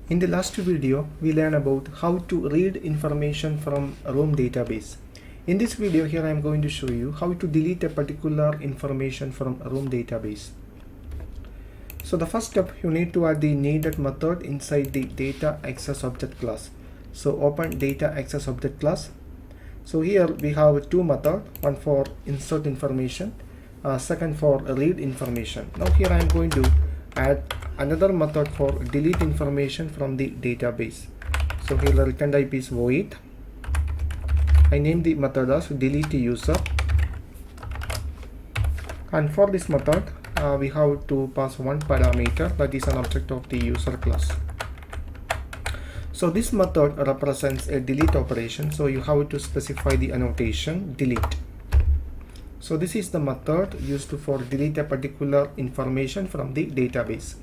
In the last video, we learned about how to read information from a room database. In this video here, I am going to show you how to delete a particular information from a room database. So the first step, you need to add the needed method inside the data access object class. So open data access object class. So here we have two methods, one for insert information, second for read information. Now here I am going to add another method for delete information from the database. So here the return type is void. I name the method as delete user, and for this method we have to pass one parameter, that is an object of the user class. So this method represents a delete operation, so you have to specify the annotation delete. So this is the method used for delete a particular information from the database.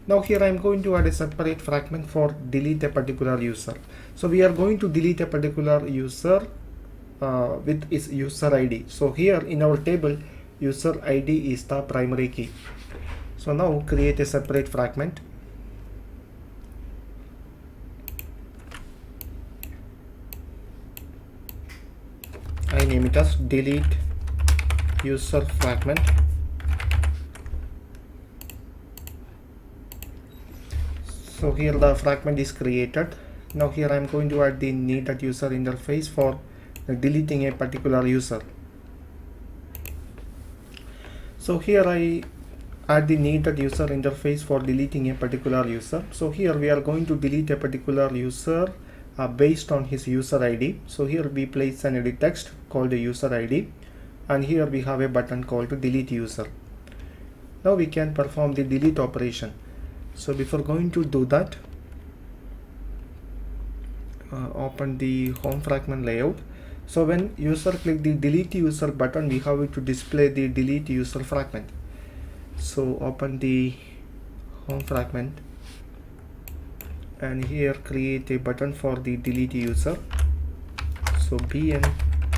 Now here I am going to add a separate fragment for delete a particular user. So we are going to delete a particular user with its user ID. So here in our table, user ID is the primary key. So now create a separate fragment. I name it as delete user fragment. So here the fragment is created. Now here I am going to add the needed user interface for deleting a particular user. So here I add the needed user interface for deleting a particular user. So here we are going to delete a particular user based on his user ID. So here we place an edit text called the user ID, and here we have a button called delete user. Now we can perform the delete operation. So before going to do that, open the home fragment layout. So when user click the delete user button, we have to display the delete user fragment. So open the home fragment, and here create a button for the delete user. So bn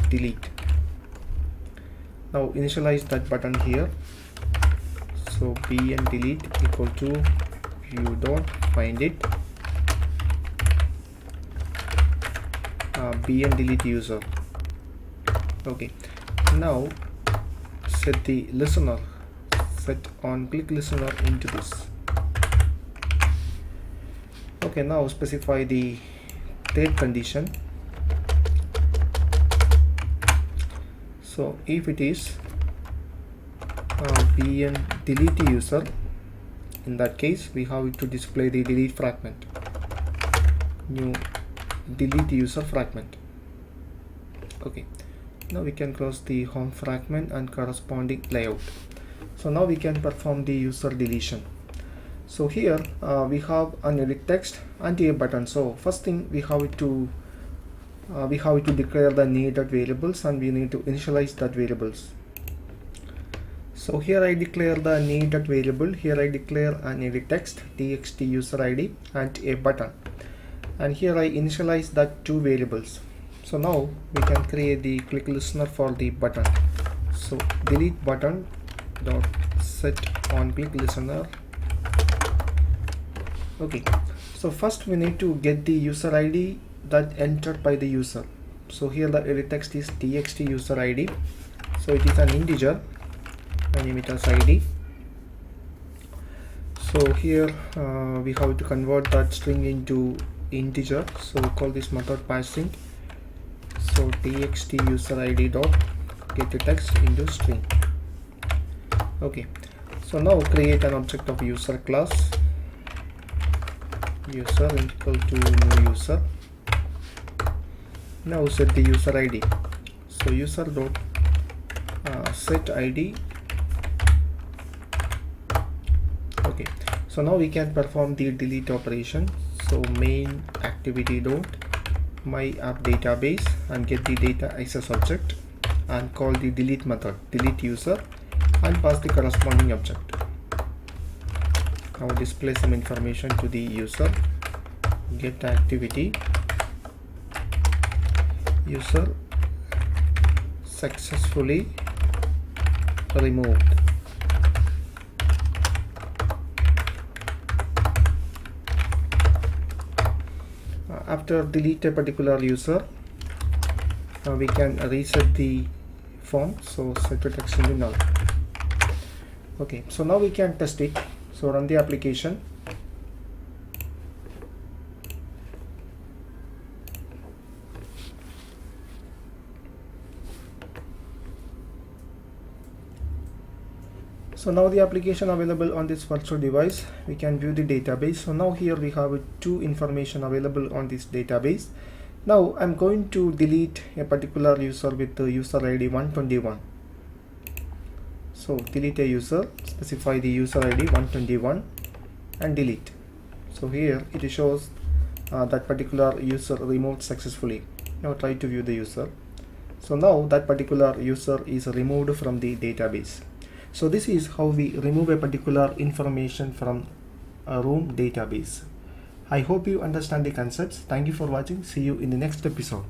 delete. Now initialize that button here. So bn delete equal to you don't find it bn delete user. Okay, now set the listener, set on click listener into this. Okay, now specify the third condition. So if it is bn delete user, in that case we have to display the delete fragment, new delete user fragment. Okay, now we can close the home fragment and corresponding layout. So now we can perform the user deletion. So here we have an edit text and a button. So first thing we have to declare the needed variables, and we need to initialize that variables. So here I declare the needed variable. Here I declare an edit text txt user ID and a button, and here I initialize that two variables. So now we can create the click listener for the button. So delete button dot set on click listener. Okay, so first we need to get the user ID that entered by the user. So here the edit text is txt user ID. So it is an integer. I name it as ID. So here we have to convert that string into integer. So call this method passing. So txt user ID dot get the text into string. Okay, so now create an object of user class, user equal to new user. Now set the user ID. So user dot set ID. Okay, so now we can perform the delete operation. So main activity dot my app database and get the data access object and call the delete method delete user and pass the corresponding object. Now display some information to the user. Get activity user successfully removed. after delete a particular user, we can reset the form. So set the text into null. Okay, so now we can test it. So run the application. So now the application available on this virtual device, we can view the database. So now here we have two information available on this database. Now I'm going to delete a particular user with the user ID 121. So delete a user, specify the user ID 121 and delete. So here it shows that particular user removed successfully. Now try to view the user. So now that particular user is removed from the database. So this is how we remove a particular information from a Room database. I hope you understand the concepts. Thank you for watching. See you in the next episode.